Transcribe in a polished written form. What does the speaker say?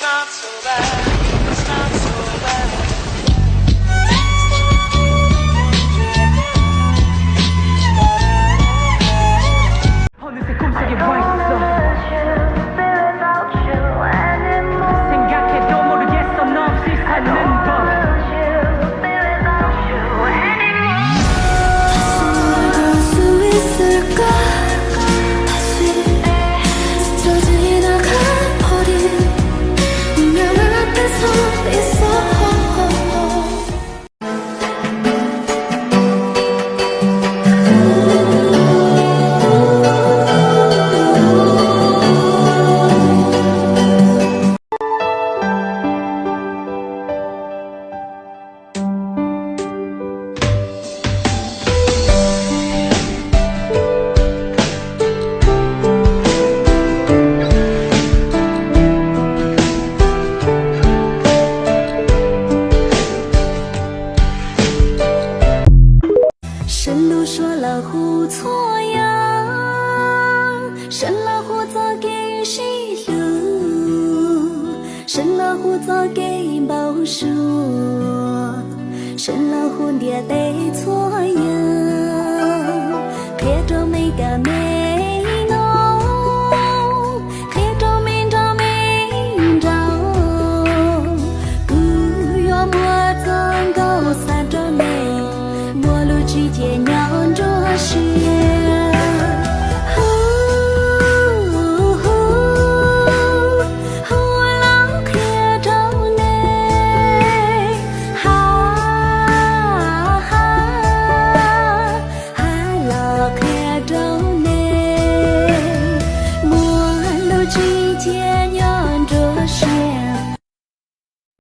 not so bad. It's not so bad. 어느새 꿈속에 와 있어. 생각해도 모르겠어 너 없이 사는 법.神都说老虎错呀，神老虎早给谁路？神老虎早给报数，神老虎爹得错呀，别着没个没。